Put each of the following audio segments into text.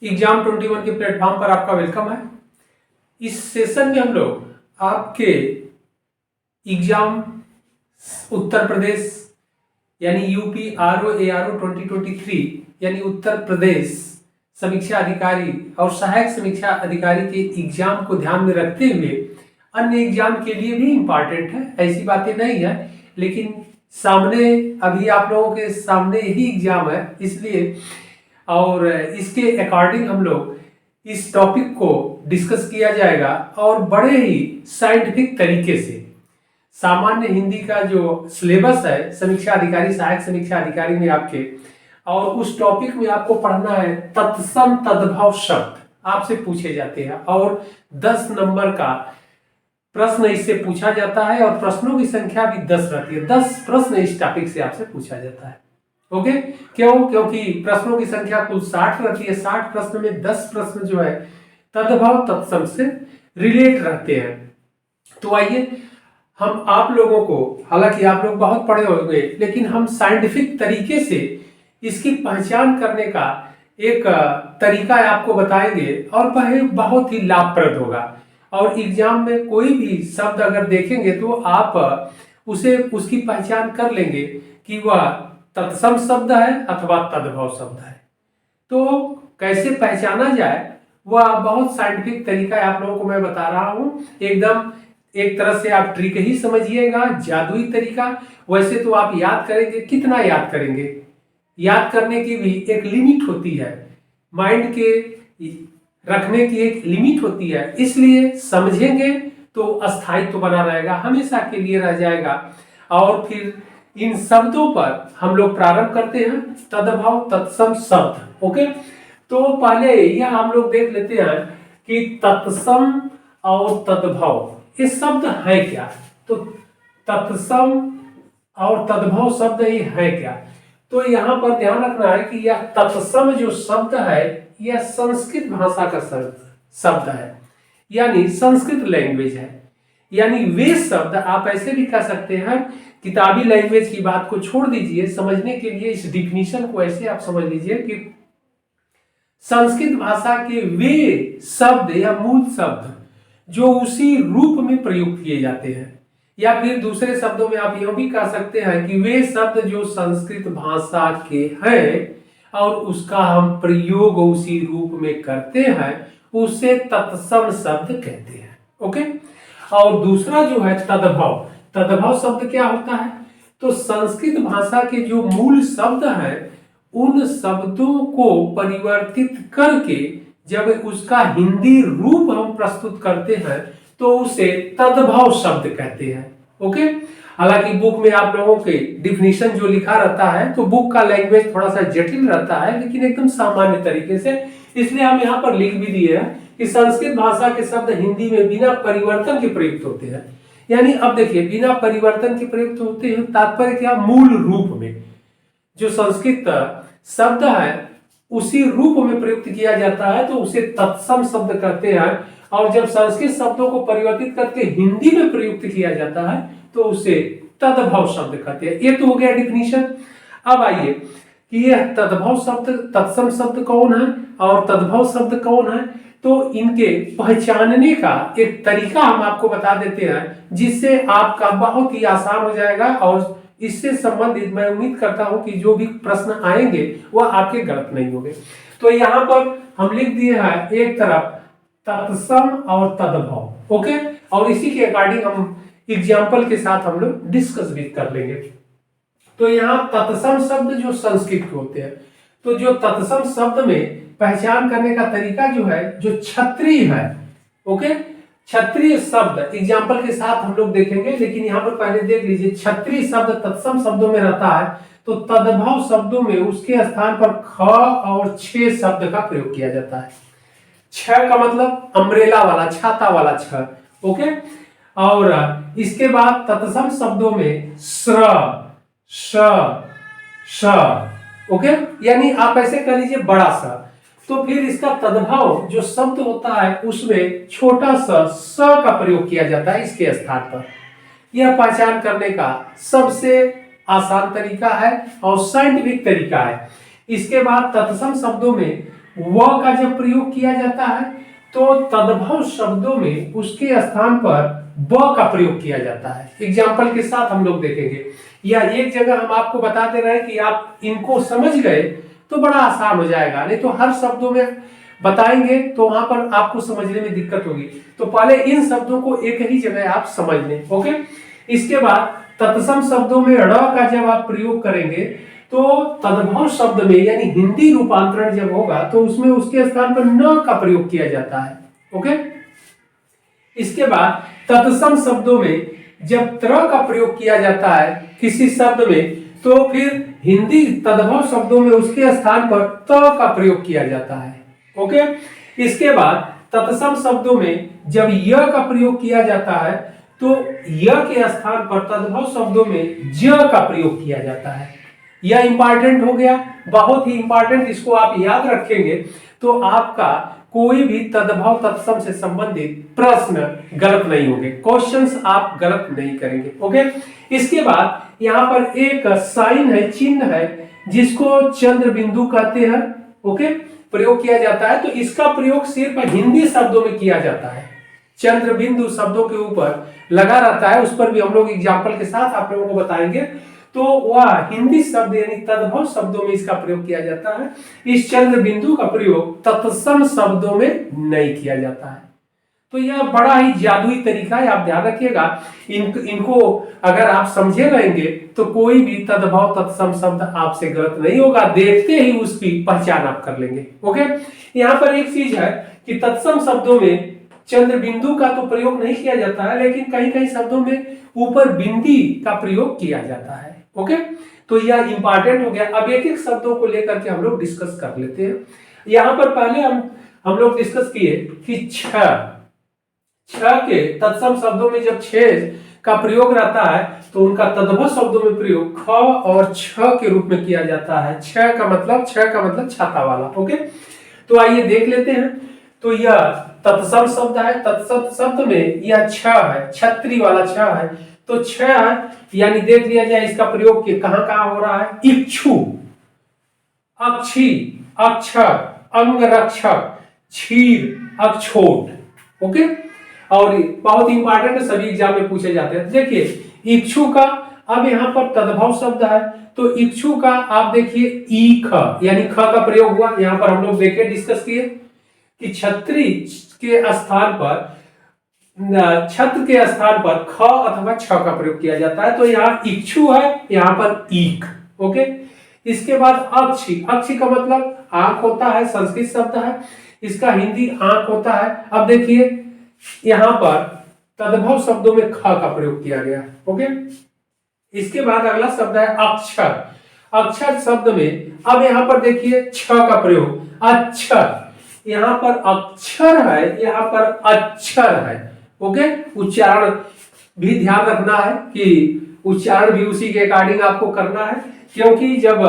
Exam 21 के platform पर आपका वेलकम है। इस सेशन में हम लोग आपके एग्जाम उत्तर प्रदेश यानी यूपी आरओ एआरओ 2023 यानी उत्तर प्रदेश समीक्षा अधिकारी और सहायक समीक्षा अधिकारी के एग्जाम को ध्यान में रखते हुए अन्य एग्जाम के लिए भी इम्पॉर्टेंट है, ऐसी बातें नहीं है, लेकिन सामने अभी आप लोगों के सामने यही एग्जाम है, इसलिए और इसके अकॉर्डिंग हम लोग इस टॉपिक को डिस्कस किया जाएगा और बड़े ही साइंटिफिक तरीके से। सामान्य हिंदी का जो सिलेबस है समीक्षा अधिकारी सहायक समीक्षा अधिकारी में आपके, और उस टॉपिक में आपको पढ़ना है तत्सम तद्भव शब्द आपसे पूछे जाते हैं और 10 नंबर का प्रश्न इससे पूछा जाता है और प्रश्नों की संख्या भी 10 रहती है। 10 प्रश्न इस टॉपिक से आपसे पूछा जाता है। ओके, क्योंकि प्रश्नों की संख्या कुल 60 रहती है। 60 प्रश्न में 10 प्रश्न जो है तद्भव तत्सम से रिलेट रहते हैं। तो आइए हम आप लोगों को, हालांकि आप लोग बहुत पढ़े होंगे, लेकिन हम साइंटिफिक तरीके से इसकी पहचान करने का एक तरीका आपको बताएंगे और वह बहुत ही लाभप्रद होगा। और एग्जाम में कोई भी शब्द अगर देखेंगे तो आप उसे उसकी पहचान कर लेंगे कि वह तत्सम शब्द है अथवा तद्भव शब्द है। तो कैसे पहचाना जाए वह बहुत साइंटिफिक तरीका आप लोगों को मैं बता रहा हूं। एकदम एक तरह से आप ट्रिक ही समझिएगा, जादुई तरीका। वैसे तो आप याद करेंगे, कितना याद करेंगे? याद करने की भी एक लिमिट होती है, माइंड के रखने की एक लिमिट होती है, इसलिए समझेंगे तो अस्थायित्व तो बना रहेगा, हमेशा के लिए रह जाएगा। और फिर इन शब्दों पर हम लोग प्रारंभ करते हैं तद्भव तत्सम शब्द। ओके, तो पहले यह हम लोग देख लेते हैं कि तत्सम और तद्भव ये शब्द है क्या। तो तत्सम और तद्भव शब्द ये है क्या, तो यहाँ पर ध्यान रखना है कि यह तत्सम जो शब्द है यह संस्कृत भाषा का शब्द है, यानी संस्कृत लैंग्वेज है। यानी वे शब्द आप ऐसे भी कह सकते हैं, किताबी लैंग्वेज की बात को छोड़ दीजिए, समझने के लिए इस डिफिनीशन को ऐसे आप समझ लीजिए कि संस्कृत भाषा के वे शब्द या मूल शब्द जो उसी रूप में प्रयुक्त किए जाते हैं, या फिर दूसरे शब्दों में आप यह भी कह सकते हैं कि वे शब्द जो संस्कृत भाषा के हैं और उसका हम प्रयोग उसी रूप में करते हैं, उसे तत्सम शब्द कहते हैं। ओके, और दूसरा जो है तद्भव। तद्भव शब्द क्या होता है? तो संस्कृत भाषा के जो मूल शब्द हैं उन शब्दों को परिवर्तित करके जब उसका हिंदी रूप हम प्रस्तुत करते हैं तो उसे तद्भव शब्द कहते हैं। ओके, हालांकि बुक में आप लोगों के डिफिनीशन जो लिखा रहता है तो बुक का लैंग्वेज थोड़ा सा जटिल रहता है, लेकिन एकदम सामान्य तरीके से, इसलिए हम यहाँ पर लिख भी दिए हैं कि संस्कृत भाषा के शब्द हिंदी में बिना परिवर्तन के प्रयुक्त होते हैं। यानी अब देखिए, बिना परिवर्तन के प्रयुक्त होते हैं, तात्पर्य क्या? मूल रूप में जो संस्कृत शब्द है उसी रूप में प्रयुक्त किया जाता है तो उसे तत्सम शब्द कहते हैं, और जब संस्कृत शब्दों को परिवर्तित करके हिंदी में प्रयुक्त किया जाता है तो उसे तद्भव शब्द कहते हैं। ये तो हो गया डिफिनीशन। अब आइए कि यह तद्भव शब्द, तत्सम शब्द कौन है और तद्भव शब्द कौन है, तो इनके पहचानने का एक तरीका हम आपको बता देते हैं जिससे आपका बहुत ही आसान हो जाएगा। और इससे संबंधित मैं उम्मीद करता हूं कि जो भी प्रश्न आएंगे वह आपके गलत नहीं होंगे। तो यहाँ पर हम लिख दिए हैं एक तरफ तत्सम और तद्भव। ओके, और इसी के अकॉर्डिंग हम एग्जाम्पल के साथ हम लोग डिस्कस भी कर लेंगे। तो यहाँ तत्सम शब्द जो संस्कृत के होते हैं, तो जो तत्सम शब्द में पहचान करने का तरीका जो है, जो क्षत्रिय है, ओके, क्षत्रिय शब्द एग्जाम्पल के साथ हम लोग देखेंगे, लेकिन यहाँ पर पहले देख लीजिए क्षत्रिय शब्द तत्सम शब्दों में रहता है तो तद्भव शब्दों में उसके स्थान पर ख और छ शब्द का प्रयोग किया जाता है। छ का मतलब अम्ब्रेला वाला, छाता वाला छ। ओके, और इसके बाद तत्सम शब्दों में स्र, श, श। ओके, यानी आप ऐसे कर लीजिए बड़ा सा, तो फिर इसका तद्भव जो शब्द होता है उसमें छोटा सा स का प्रयोग किया जाता है इसके स्थान पर। यह पहचान करने का सबसे आसान तरीका है और साइंटिफिक तरीका है। इसके बाद तत्सम शब्दों में व का जब प्रयोग किया जाता है तो तद्भव शब्दों में उसके स्थान पर ब का प्रयोग किया जाता है। एग्जाम्पल के साथ हम लोग देखेंगे, या एक जगह हम आपको बता दे रहे हैं कि आप इनको समझ गए तो बड़ा आसान हो जाएगा, नहीं तो हर शब्दों में बताएंगे तो वहां पर आपको समझने में दिक्कत होगी। तो पहले इन शब्दों को एक ही जगह आप समझ लें। ओके, इसके बाद तत्सम शब्दों में ड़ का जब आप प्रयोग करेंगे तो तद्भव शब्द में यानी हिंदी रूपांतरण जब होगा तो उसमें उसके स्थान पर न का प्रयोग किया जाता है। ओके, इसके बाद तत्सम शब्दों में जब त्र का प्रयोग किया जाता है किसी शब्द में तो फिर हिंदी तद्भव शब्दों में उसके स्थान पर त का प्रयोग किया जाता है। ओके, इसके बाद तत्सम शब्दों में जब य का प्रयोग किया जाता है तो य के स्थान पर तद्भव शब्दों में ज का प्रयोग किया जाता है। यह इंपॉर्टेंट हो गया, बहुत ही इंपॉर्टेंट, इसको आप याद रखेंगे तो आपका कोई भी तद्भव तत्सम से संबंधित प्रश्न गलत नहीं होंगे, क्वेश्चंस आप गलत नहीं करेंगे। ओके, इसके बाद यहाँ पर एक साइन है, चिन्ह है, जिसको चंद्र बिंदु कहते हैं। ओके, प्रयोग किया जाता है तो इसका प्रयोग सिर्फ हिंदी शब्दों में किया जाता है। चंद्र बिंदु शब्दों के ऊपर लगा रहता है, उस पर भी हम लोग एग्जाम्पल के साथ आप लोगों को बताएंगे। तो वह हिंदी शब्द यानी तद्भव शब्दों में इसका प्रयोग किया जाता है। इस चंद्र बिंदु का प्रयोग तत्सम शब्दों में नहीं किया जाता है। तो यह बड़ा ही जादुई तरीका है, आप ध्यान रखिएगा। इनको अगर आप समझे रहेंगे तो कोई भी तद्भव तत्सम शब्द आपसे गलत नहीं होगा, देखते ही उसकी पहचान आप कर लेंगे। ओके, यहाँ पर एक चीज है कि तत्सम शब्दों में चंद्र बिंदु का तो प्रयोग नहीं किया जाता है, लेकिन कई कई शब्दों में ऊपर बिंदी का प्रयोग किया जाता है। ओके, तो यह इंपॉर्टेंट हो गया। अब एक एक शब्दों को लेकर के हम लोग डिस्कस कर लेते हैं। यहाँ पर पहले हम लोग डिस्कस किए कि छ के तत्सम शब्दों में जब छह का प्रयोग रहता है तो उनका तद्भव शब्दों में प्रयोग ख और छ के रूप में किया जाता है। छ का मतलब छाता वाला। ओके, तो आइए देख लेते हैं। तो यह तत्सम शब्द है, तत्सम शब्द में यह छ है, छत्री वाला छ है। तो छ है यानी देख लिया जाए इसका प्रयोग कहां कहां हो रहा है। इक्षु, अक्षी, अक्षर, अंगरक्षक, क्षीर, अक्षोट। ओके, और बहुत इंपॉर्टेंट सभी एग्जाम में पूछे जाते हैं। देखिए इक्षु का अब यहाँ पर तद्भव शब्द है तो इक्षु का आप देखिए ईख यानी ख का प्रयोग हुआ। यहाँ पर हम लोग देखे डिस्कस किए कि छत्री के स्थान पर छत्र के स्थान पर ख अथवा छ का प्रयोग किया जाता है। तो यहाँ इक्षु है, यहाँ पर ईख। ओके, इसके बाद अक्षी, अक्षी का मतलब आंख होता है, संस्कृत शब्द है, इसका हिंदी आंख होता है। अब देखिए यहाँ पर तद्भव शब्दों में ख का प्रयोग किया गया। ओके, इसके बाद अगला शब्द है अक्षर। अक्षर शब्द में अब यहाँ पर देखिए छ का प्रयोग, अक्षर, यहाँ पर अक्षर है, यहाँ पर अक्षर है। ओके, उच्चारण भी ध्यान रखना है कि उच्चारण भी उसी के अकॉर्डिंग आपको करना है, क्योंकि जब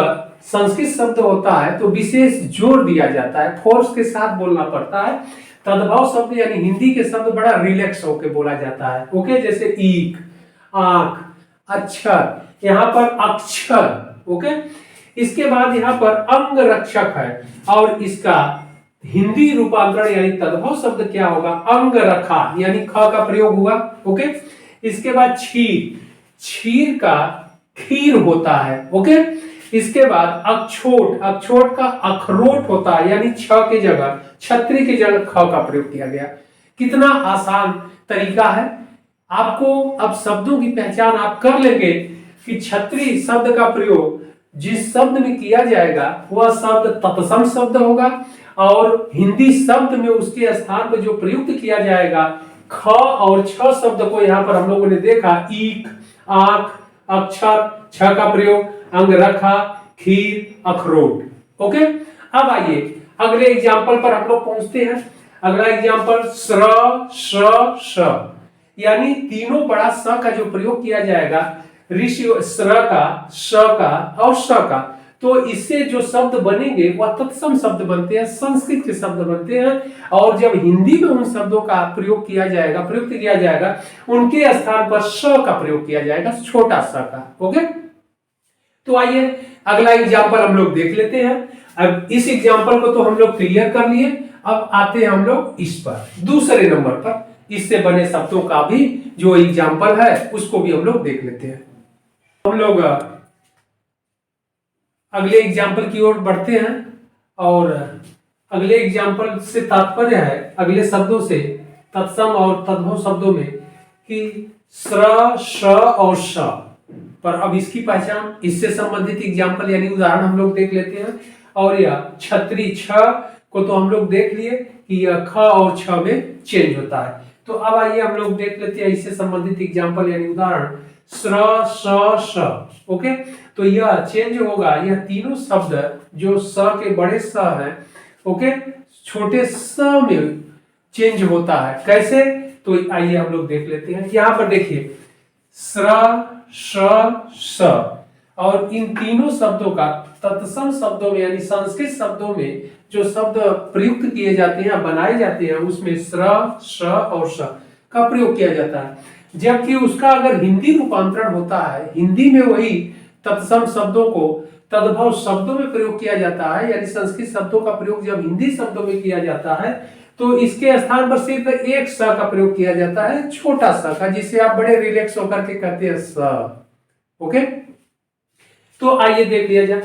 संस्कृत शब्द होता है तो विशेष जोर दिया जाता है, फोर्स के साथ बोलना पड़ता है। तद्भव शब्द यानी हिंदी के शब्द बड़ा रिलैक्स होकर बोला जाता है। ओके, जैसे ईख, आंख, अक्षर, यहाँ पर अक्षर। ओके, इसके बाद यहाँ पर अंग रक्षक है और इसका हिंदी रूपांतरण यानी तद्भव शब्द क्या होगा, अंग रखा यानी ख का प्रयोग हुआ। ओके, इसके बाद क्षीर, क्षीर का खीर होता है। ओके, इसके बाद अक्षोट, अक्षोट का अखरोट होता है यानी छ के जगह, छत्री की जगह ख का प्रयोग किया गया। कितना आसान तरीका है। आपको अब शब्दों की पहचान आप कर लेंगे कि छत्री शब्द का प्रयोग जिस शब्द में किया जाएगा वह शब्द तत्सम शब्द होगा और हिंदी शब्द में उसके स्थान पर जो प्रयुक्त किया जाएगा ख और छ शब्द को यहाँ पर हम लोगों ने देखा, ईख, आंख, अक्षर, छ का प्रयोग, अंग रखा, खीर, अखरोट। ओके, अब आइए अगले एग्जाम्पल पर हम लोग पहुंचते हैं। अगला एग्जाम्पल स्र, श, श यानी तीनों बड़ा स का जो प्रयोग किया जाएगा, ऋषि स्र का, श का और श का, तो इससे जो शब्द बनेंगे वह तत्सम शब्द बनते हैं, संस्कृत के शब्द बनते हैं। और जब हिंदी में उन शब्दों का प्रयोग किया जाएगा, प्रयुक्त किया जाएगा, उनके स्थान पर श का प्रयोग किया जाएगा, छोटा स का। ओके, तो आइए अगला एग्जाम्पल हम लोग देख लेते हैं। अब इस एग्जाम्पल को तो हम लोग क्लियर कर लिए, अब आते हैं हम लोग इस पर दूसरे नंबर पर, इससे बने शब्दों का भी जो एग्जाम्पल है उसको भी हम लोग देख लेते हैं। हम लोग अगले एग्जाम्पल की ओर बढ़ते हैं और अगले एग्जाम्पल से तात्पर्य है अगले शब्दों से तत्सम और तद्भव शब्दों में कि स्र, श और श पर अब इसकी पहचान, इससे संबंधित एग्जाम्पल यानी उदाहरण हम लोग देख लेते हैं। और यह छतरी छ को तो हम लोग देख लिए कि यह ख और छ में चेंज होता है। तो अब आइए हम लोग देख लेते हैं इससे संबंधित एग्जाम्पल यानी उदाहरण स्र, श, श। ओके, तो यह चेंज होगा, यह तीनों शब्द जो स के बड़े स है, ओके, छोटे स में चेंज होता है। कैसे? तो आइए हम लोग देख लेते हैं। यहां पर देखिए स्र, श, स और इन तीनों शब्दों का तत्सम शब्दों में यानी संस्कृत शब्दों में जो शब्द प्रयुक्त किए जाते हैं, बनाए जाते हैं, उसमें स्र, श और श का प्रयोग किया जाता है। जबकि उसका अगर हिंदी रूपांतरण होता है, हिंदी में वही तत्सम शब्दों को तद्भव शब्दों में प्रयोग किया जाता है, यानी संस्कृत शब्दों का प्रयोग जब हिंदी शब्दों में किया जाता है तो इसके स्थान पर सिर्फ एक स का प्रयोग किया जाता है, छोटा स का, जिसे आप बड़े रिलैक्स होकर के कहते हैं स। ओके, तो आइए देख लिया जाए।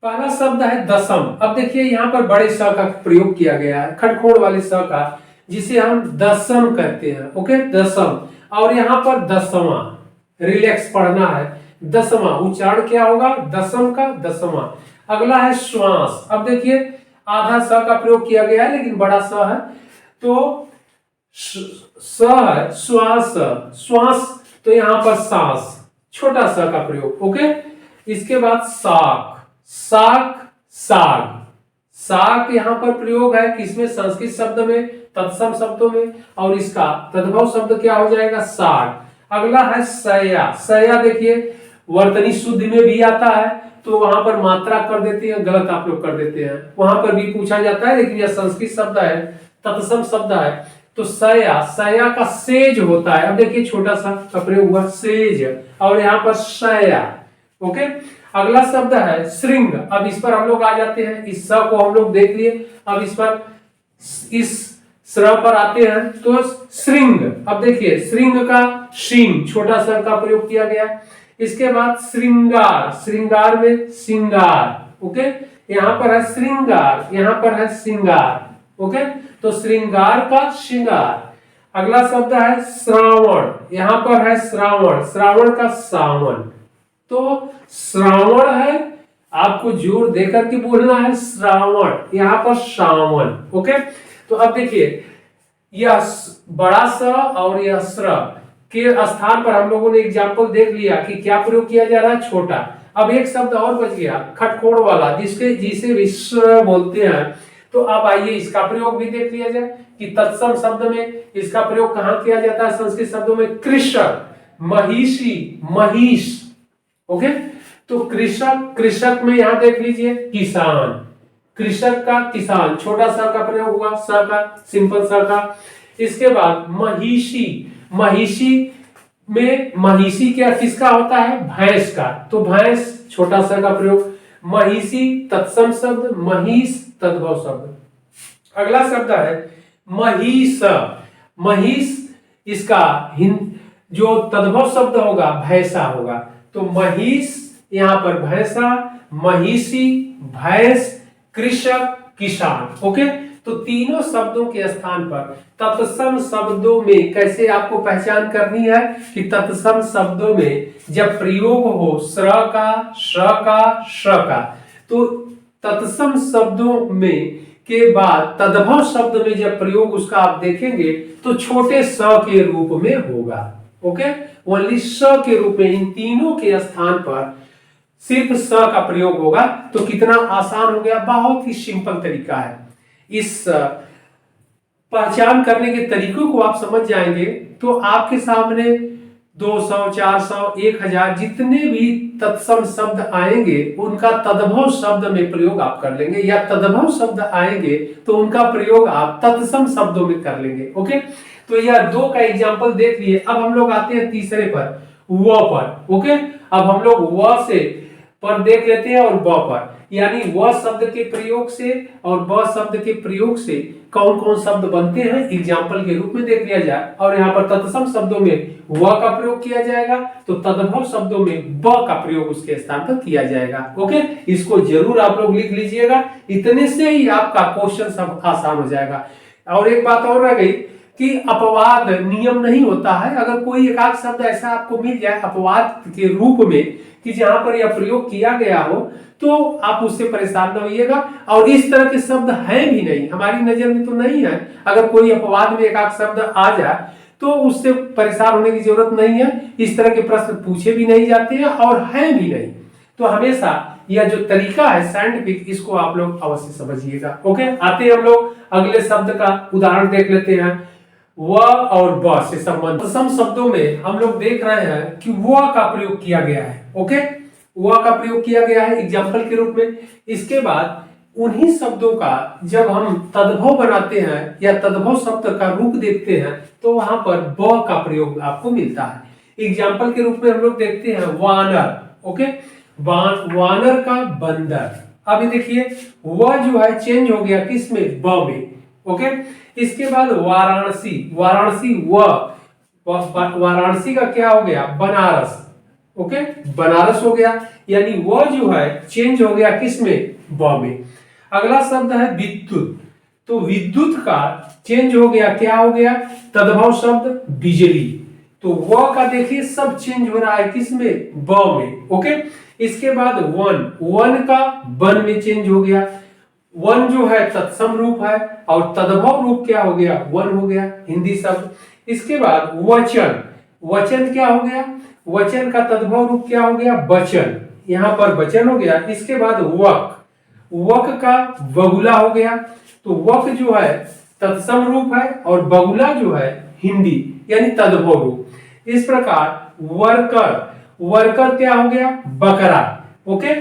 पहला शब्द है दशम। अब देखिए यहाँ पर बड़े स का प्रयोग किया गया है, खटखोड़ वाले स का, जिसे हम दशम कहते हैं। ओके, दशम। और यहाँ पर दसवां, रिलैक्स पढ़ना है, दसवां उच्चारण क्या होगा? दशम का दसवां। अगला है श्वास। अब देखिए आधा स का प्रयोग किया गया है लेकिन बड़ा स है, तो स है श्वास, श्वास, तो यहाँ पर सांस, छोटा स का प्रयोग। ओके, इसके बाद साक, साक, साग, साग यहाँ पर प्रयोग है किसमें? संस्कृत शब्द में, तत्सम शब्दों में, और इसका तद्भव शब्द क्या हो जाएगा? साग। अगला है सया। सया देखिए वर्तनी शुद्ध में भी आता है, तो वहां पर मात्रा कर देते हैं, गलत आप लोग कर देते हैं, वहां पर भी पूछा जाता है, लेकिन यह संस्कृत शब्द है, तत्सम शब्द है। तो सया, सया का सेज होता है। अब देखिए छोटा सा का प्रयोग हुआ सेज, और यहाँ पर सया। ओके, अगला शब्द है श्रृंग। अब इस पर हम लोग आ जाते हैं, इस स को हम लोग देख लिए, अब इस पर इस स्र पर आते हैं, तो श्रृंग। अब देखिए श्रृंग का शिंग, छोटा सा का प्रयोग किया गया। इसके बाद श्रृंगार, श्रृंगार में सिंगार। ओके, यहाँ पर है श्रृंगार, यहाँ पर है सिंगार। ओके, तो श्रृंगार का श्रृंगार। अगला शब्द है श्रावण। यहाँ पर है श्रावण, श्रावण का सावन, तो श्रावण है, आपको जोर देकर के बोलना है श्रावण, यहाँ पर सावन। ओके, तो अब देखिए यह बड़ा स और यह स्र के स्थान पर हम लोगों ने एग्जाम्पल देख लिया कि क्या प्रयोग किया जा रहा है? छोटा। अब एक शब्द और बच गया, खटखोड़ वाला, जिसे विश्व बोलते हैं। तो अब आइए इसका प्रयोग भी देख लिया जाए कि तत्सम शब्द में इसका प्रयोग कहाँ किया जाता है? संस्कृत शब्दों में कृषक, महिषी, महिष। ओके, तो कृषक, कृषक में यहां देख लीजिए किसान, कृषक का किसान, छोटा सा का प्रयोग हुआ, स का, सिंपल सा का। इसके बाद महिषी, महिषी में महिषी क्या किसका होता है? भैंस का, तो भैंस, छोटा सा का प्रयोग। महिषी तत्सम शब्द, महिष तद्भव शब्द। अगला शब्द है महिष। महिष इसका जो तद्भव शब्द होगा भैंसा होगा, तो महिष यहाँ पर भैंसा, महिषी, भैंस, कृषक, किसान। ओके, तो तीनों शब्दों के स्थान पर तत्सम शब्दों में कैसे आपको पहचान करनी है कि तत्सम शब्दों में जब प्रयोग हो स्र का, श का, श का, तो तत्सम शब्दों में के बाद तद्भव शब्द में जब प्रयोग उसका आप देखेंगे तो छोटे स के रूप में होगा। ओके, ओनली स के रूप में इन तीनों के स्थान पर सिर्फ स का प्रयोग होगा। तो कितना आसान हो गया, बहुत ही सिंपल तरीका है। इस पहचान करने के तरीकों को आप समझ जाएंगे तो आपके सामने 200, 400, 1000 जितने भी तत्सम शब्द आएंगे उनका तद्भव शब्द में प्रयोग आप कर लेंगे, या तद्भव शब्द आएंगे तो उनका प्रयोग आप तत्सम शब्दों में कर लेंगे। ओके, तो यह दो का एग्जाम्पल देख लिए। अब हम लोग आते हैं तीसरे पर, व पर। ओके, अब हम लोग व से पर देख लेते हैं और ब पर, यानी व शब्द के प्रयोग से और ब शब्द के प्रयोग से कौन कौन शब्द बनते हैं एग्जाम्पल के रूप में देख लिया जाए। और यहाँ पर तत्सम शब्दों में व का प्रयोग किया जाएगा, तो तद्भव शब्दों में ब का प्रयोग उसके स्थान पर किया जाएगा। ओके, इसको जरूर आप लोग लिख लीजिएगा, इतने से ही आपका क्वेश्चन सब आसान हो जाएगा। और एक बात और रह गई कि अपवाद नियम नहीं होता है। अगर कोई एक आध शब्द ऐसा आपको मिल जाए अपवाद के रूप में कि जहां पर यह प्रयोग किया गया हो, तो आप उससे परेशान न होइएगा। और इस तरह के शब्द हैं भी नहीं, हमारी नजर में तो नहीं है। अगर कोई अपवाद में एक आध शब्द आ जाए तो उससे परेशान होने की जरूरत नहीं है। इस तरह के प्रश्न पूछे भी नहीं जाते हैं और हैं भी नहीं। तो हमेशा यह जो तरीका है साइंटिफिक, इसको आप लोग अवश्य समझिएगा। ओके, आते हैं हम लोग अगले शब्द का उदाहरण देख लेते हैं। व और ब से संबंधित सम शब्दों में हम लोग देख रहे हैं कि व का प्रयोग किया गया है। ओके, व का प्रयोग किया गया है एग्जाम्पल के रूप में। इसके बाद उन्हीं शब्दों का जब हम तद्भव बनाते हैं या तद्भव शब्द का रूप देखते हैं, तो वहां पर ब का प्रयोग आपको मिलता है। एग्जाम्पल के रूप में हम लोग देखते हैं वानर। ओके, वानर का बंदर। अभी देखिए व जो है चेंज हो गया किस में, ब में। ओके, इसके बाद वाराणसी। वाराणसी वाराणसी का क्या हो गया, बनारस। ओके, बनारस हो गया, यानी वो जो है चेंज हो गया किस में, ब में। अगला शब्द है विद्युत। तो विद्युत का चेंज हो गया, क्या हो गया, तद्भव शब्द बिजली। तो वो का देखिए सब चेंज हो रहा है किस में, ब में। ओके, इसके बाद वन का वन में चेंज हो गया। वन जो है तत्सम रूप है और तद्भव रूप क्या हो गया, वन हो गया, हिंदी शब्द। इसके बाद वचन। वचन क्या हो गया, वचन का तद्भव रूप क्या हो गया, वचन। यहां पर वचन हो गया। इसके बाद वक। वक का बगुला हो गया। तो वक जो है तत्सम रूप है और बगुला जो है हिंदी यानी तद्भव रूप। इस प्रकार वर्कर। वर्कर क्या हो गया, बकरा। ओके,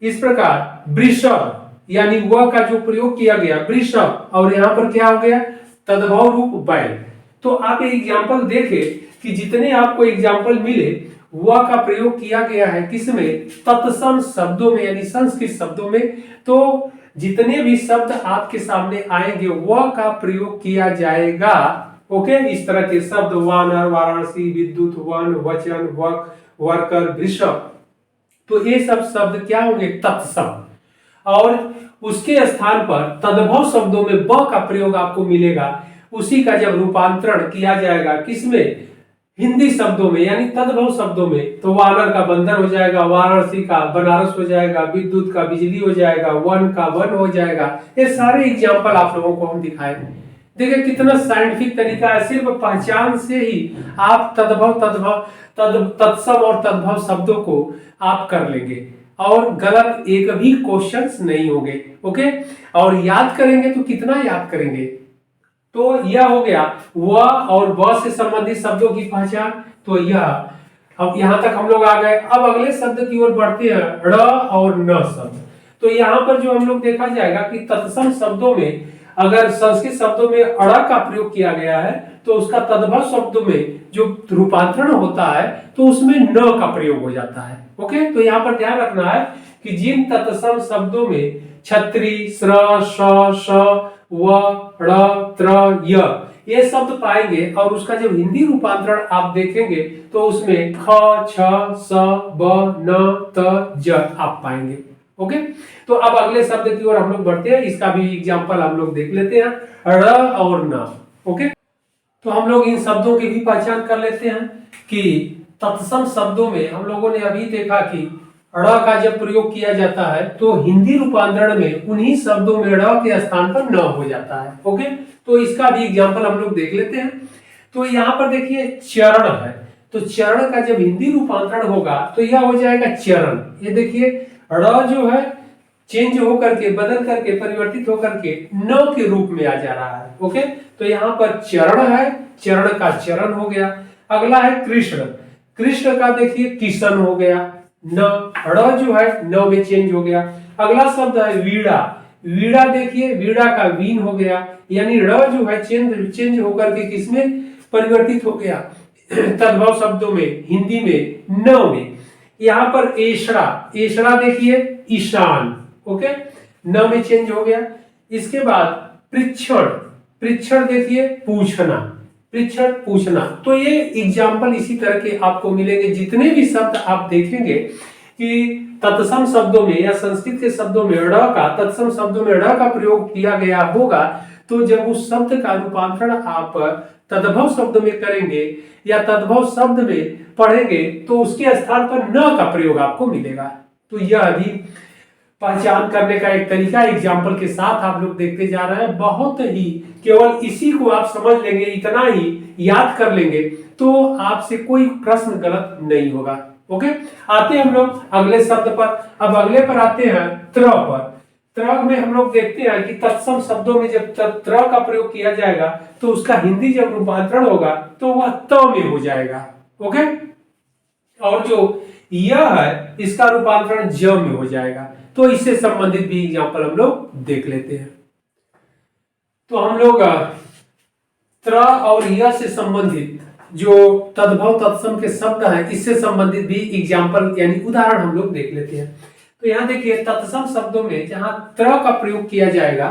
इस प्रकार वृषभ, यानी व का जो प्रयोग किया गया वृषभ, और यहां पर क्या हो गया, तद्भव रूप बैल। तो आप ये एग्जाम्पल देखें कि जितने आपको एग्जाम्पल मिले व का प्रयोग किया गया है किसमें, तत्सम शब्दों में यानी संस्कृत शब्दों में। तो जितने भी शब्द आपके सामने आएंगे व का प्रयोग किया जाएगा। ओके, इस तरह के शब्द वानर, वाराणसी, विद्युत, वन, वचन, वक, वर्कर, वृषभ, तो ये सब शब्द क्या होंगे, तत्सम। और उसके स्थान पर तद्भव शब्दों में ब का प्रयोग आपको मिलेगा। उसी का जब रूपांतरण किया जाएगा किसमें, हिंदी शब्दों में यानी तद्भव शब्दों में, तो वानर का बंदर हो जाएगा, वाराणसी का बनारस हो जाएगा, विद्युत का बिजली हो जाएगा, वन का वन हो जाएगा। ये सारे एग्जाम्पल आप लोगों को हम दिखाए। देखिए कितना साइंटिफिक तरीका है, सिर्फ पहचान से ही आप तत्सम और तद्भव शब्दों को आप कर लेंगे और गलत एक भी क्वेश्चंस नहीं होंगे। ओके, और याद करेंगे तो कितना याद करेंगे। तो यह हो गया व और व से संबंधित शब्दों की पहचान। तो यह अब यहां तक हम लोग आ गए। अब अगले शब्द की ओर बढ़ते हैं, ड़ और न शब्द। तो यहाँ पर जो हम लोग देखा जाएगा कि तत्सम शब्दों में अगर संस्कृत शब्दों में अड़ का प्रयोग किया गया है, तो उसका तद्भव शब्दों में जो रूपांतरण होता है तो उसमें न का प्रयोग हो जाता है। ओके, तो यहाँ पर ध्यान रखना है कि जिन तत्सम शब्दों में छत्री, स्र, श, व, ड़, त्र, य ये शब्द पाएंगे और उसका जब हिंदी रूपांतरण आप देखेंगे तो उसमें ख, छ, स, ब, न, त, ज आप पाएंगे। ओके, तो अब अगले शब्द की ओर हम लोग बढ़ते हैं। इसका भी एग्जांपल हम लोग देख लेते हैं, ड़ और न। ओके, तो हम लोग इन शब्दों की भी पहचान कर लेते हैं कि तत्सम शब्दों में हम लोगों ने अभी देखा कि ड़ का जब प्रयोग किया जाता है तो हिंदी रूपांतरण में उन्हीं शब्दों में ड़ के स्थान पर न हो जाता है। ओके, तो इसका भी एग्जांपल हम लोग देख लेते हैं। तो यहाँ पर देखिए चरण है, तो चरण का जब हिंदी रूपांतरण होगा तो यह हो जाएगा चरण। ये देखिए ड़ जो है चेंज होकर के, बदल करके, परिवर्तित होकर के न के रूप में आ जा रहा है। ओके, तो यहाँ पर चरण है, चरण का चरण हो गया। अगला है कृष्ण। कृष्ण का देखिए किशन हो गया, न ड़ जो है न में चेंज हो गया। अगला शब्द है वीणा। वीणा देखिए वीणा का वीन हो गया, यानी ड़ जो है चेंज होकर के किसमें परिवर्तित हो गया, तद्भव शब्दों में, हिंदी में न में। यहाँ पर एषणा, एषणा देखिए ईशान, ओके, न में चेंज हो गया। इसके बाद पृच्छण, पृच्छण देखिए पूछना, पृच्छण पूछना। तो ये एग्जाम्पल इसी तरह के आपको मिलेंगे। जितने भी शब्द आप देखेंगे कि तत्सम शब्दों में या संस्कृत के शब्दों में ड़ का, तत्सम शब्दों में ड़ का प्रयोग किया गया होगा, तो जब उस शब्द का रूपांतरण आप तद्भव शब्द में करेंगे या तद्भव शब्द में पढ़ेंगे तो उसके स्थान पर न का प्रयोग आपको मिलेगा। तो यह भी पहचान करने का एक तरीका एग्जाम्पल के साथ आप लोग देखते जा रहे हैं। बहुत ही केवल इसी को आप समझ लेंगे, इतना ही याद कर लेंगे तो आपसे कोई प्रश्न गलत नहीं होगा। ओके, आते हैं हम लोग अगले शब्द पर। अब अगले पर आते हैं त्र पर। त्र में हम लोग देखते हैं कि तत्सम शब्दों में जब त्र का प्रयोग किया जाएगा तो उसका हिंदी जब रूपांतरण होगा तो वह त में हो जाएगा। ओके, और जो यह है इसका रूपांतरण ज में हो जाएगा। तो इससे संबंधित भी एग्जाम्पल हम लोग देख लेते हैं। तो हम लोग त्र और य से संबंधित जो तद्भव तत्सम के शब्द हैं इससे संबंधित भी एग्जाम्पल यानी उदाहरण हम लोग देख लेते हैं। तो यहाँ देखिए तत्सम शब्दों में जहां त्र का प्रयोग किया जाएगा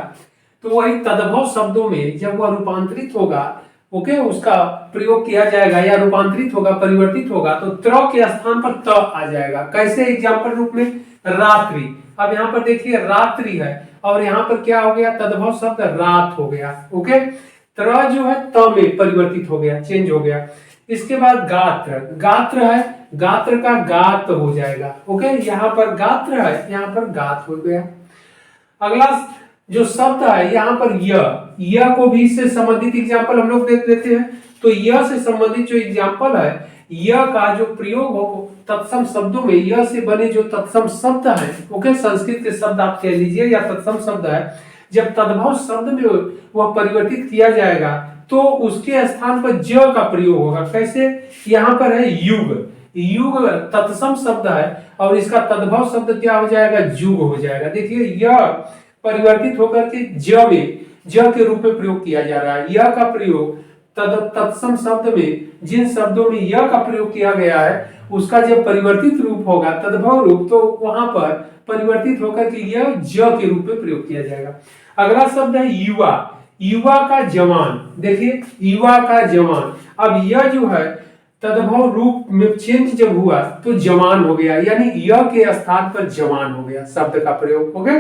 तो वही तद्भव शब्दों में जब वह रूपांतरित होगा, ओके, उसका प्रयोग किया जाएगा या रूपांतरित होगा, परिवर्तित होगा तो त्र के स्थान पर त आ जाएगा। कैसे? एग्जाम्पल रूप में रात्रि। अब यहाँ पर देखिए रात्रि है और यहाँ पर क्या हो गया? तद्भव शब्द रात हो गया। ओके, त्र जो है त में परिवर्तित हो गया, चेंज हो गया। इसके बाद गात्र, गात्र है, गात्र का गात हो जाएगा। ओके, यहाँ पर गात्र है, यहाँ पर गात हो गया। अगला जो शब्द है यहाँ पर य को भी इससे संबंधित एग्जाम्पल हम लोग देख लेते हैं। तो य से संबंधित जो एग्जाम्पल है, य का जो प्रयोग हो तत्सम शब्दों में, य से बने जो तत्सम शब्द है, ओके, संस्कृत के शब्द आप कह लीजिए या तत्सम शब्द है, जब तद्भव शब्द में वह परिवर्तित किया जाएगा तो उसके स्थान पर ज का प्रयोग होगा। कैसे? यहाँ पर है युग, युग तत्सम शब्द है और इसका तद्भव शब्द क्या हो जाएगा? जुग हो जाएगा। देखिए यह परिवर्तित होकर के ज में, ज के रूप में प्रयोग किया जा रहा है। यह का प्रयोग तत्सम शब्द में, जिन शब्दों में यह का प्रयोग किया गया है उसका जब परिवर्तित रूप होगा, तद्भव रूप, तो वहां पर परिवर्तित होकर के यह ज के रूप में प्रयोग किया जाएगा। अगला शब्द है युवा, युवा का जवान। देखिए युवा का जवान, अब यह जो है तद्भव रूप में चेंज जब हुआ तो जवान हो गया, यानी यह के स्थान पर जवान हो गया शब्द का प्रयोग हो गया।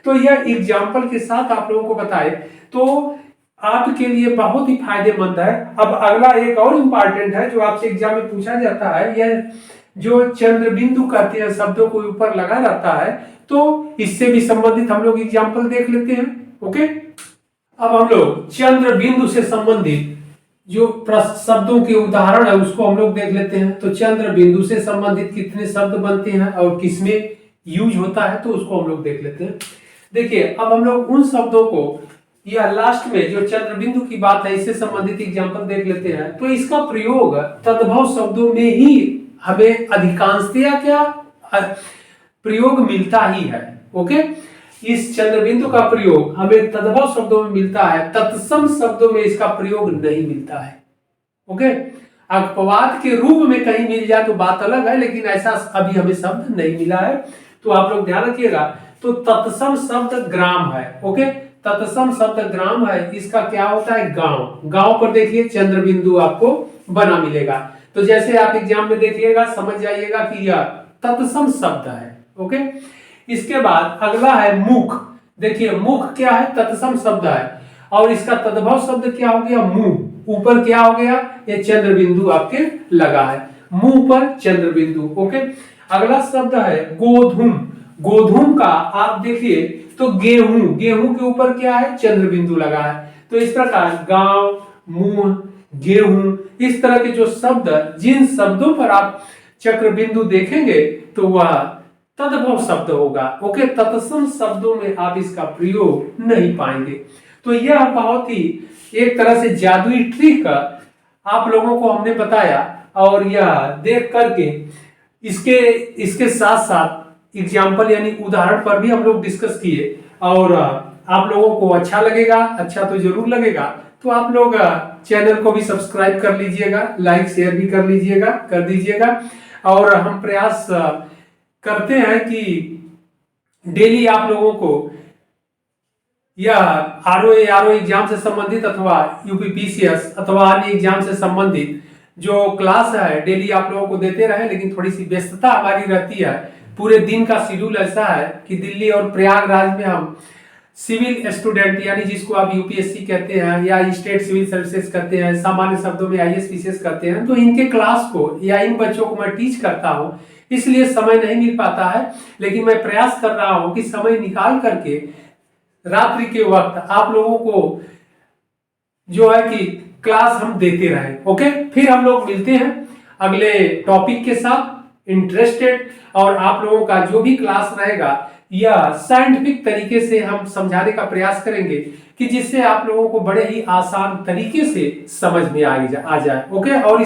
तो यह एग्जाम्पल के साथ आप लोगों को बताए तो आपके लिए बहुत ही फायदेमंद है। अब अगला एक और इम्पॉर्टेंट है जो आपसे एग्जाम में पूछा जाता है, यह जो चंद्र बिंदु कहते हैं, शब्दों को ऊपर लगा जाता है, तो इससे भी संबंधित हम लोग एग्जाम्पल देख लेते हैं। ओके, अब हम लोग चंद्र बिंदु से संबंधित जो शब्दों के उदाहरण है उसको हम लोग देख लेते हैं। तो चंद्र बिंदु से संबंधित कितने शब्द बनते हैं और किसमें यूज होता है तो उसको हम लोग देख लेते हैं। देखिए अब हम लोग उन शब्दों को या लास्ट में जो चंद्र बिंदु की बात है इससे संबंधित एग्जाम्पल देख लेते हैं। तो इसका प्रयोग तद्भव शब्दों में ही हमें अधिकांशतया क्या प्रयोग मिलता ही है। ओके, इस चंद्र बिंदु का प्रयोग हमें तद्भव शब्दों में मिलता है, तत्सम शब्दों में इसका प्रयोग नहीं मिलता है। ओके, अपवाद के रूप में कहीं मिल जाए तो बात अलग है, लेकिन ऐसा अभी हमें शब्द नहीं मिला है। तो आप लोग ध्यान रखिएगा। तो तत्सम शब्द ग्राम है। ओके, तत्सम शब्द ग्राम है, इसका क्या होता है? गांव। गांव पर देखिए चंद्र बिंदु आपको बना मिलेगा। तो जैसे आप एग्जाम में देखिएगा समझ जाइएगा कि यह तत्सम शब्द है। ओके, इसके बाद अगला है मुख। देखिए मुख क्या है? तत्सम शब्द है और इसका तद्भव शब्द क्या हो गया? मुंह। ऊपर क्या हो गया? ये चंद्र बिंदु आपके लगा है, मुंह पर चंद्र बिंदु। ओके, अगला शब्द है गोधूम। गोधूम का आप देखिए तो गेहूं, गेहूं के ऊपर क्या है? चंद्र बिंदु लगा है। तो इस प्रकार गांव, मुंह, गेहूं, इस तरह के जो शब्द, जिन शब्दों पर आप चक्र बिंदु देखेंगे तो वह तद्भव शब्द होगा। ओके, तत्सम शब्दों में आप इसका प्रयोग नहीं पाएंगे। तो यह बहुत ही एक तरह से जादुई ट्रिक आप लोगों को हमने बताया और यह देख करके इसके साथ साथ एग्जाम्पल यानी उदाहरण पर भी हम लोग डिस्कस किए और आप लोगों को अच्छा लगेगा, अच्छा तो जरूर लगेगा, तो आप लोग चैनल को भी सब्सक्राइब कर लीजिएगा, लाइक शेयर भी कर दीजिएगा। और हम प्रयास करते हैं कि डेली आप लोगों को या आरओ एग्जाम से संबंधित अथवा यूपीपीसीएस अथवा अन्य एग्जाम से संबंधित जो क्लास है डेली आप लोगों को देते रहे। लेकिन थोड़ी सी व्यस्तता हमारी रहती है, पूरे दिन का शेड्यूल ऐसा है कि दिल्ली और प्रयागराज में हम सिविल स्टूडेंट यानी जिसको आप यूपीएससी कहते हैं या स्टेट सिविल सर्विसेज कहते हैं, सामान्य शब्दों में आईएएस पीसीएस कहते हैं, तो इनके क्लास को या इन बच्चों को मैं टीच करता हूं, इसलिए समय नहीं मिल पाता है। लेकिन मैं प्रयास कर रहा हूं कि समय निकाल करके रात्रि के वक्त आप लोगों को जो है कि क्लास हम देते रहे। ओके, फिर हम लोग मिलते हैं अगले टॉपिक के साथ। इंटरेस्टेड और आप लोगों का जो भी क्लास रहेगा या साइंटिफिक तरीके से हम समझाने का प्रयास करेंगे कि जिससे आप लोगों को बड़े ही आसान तरीके से समझ में आ जाए। ओके, और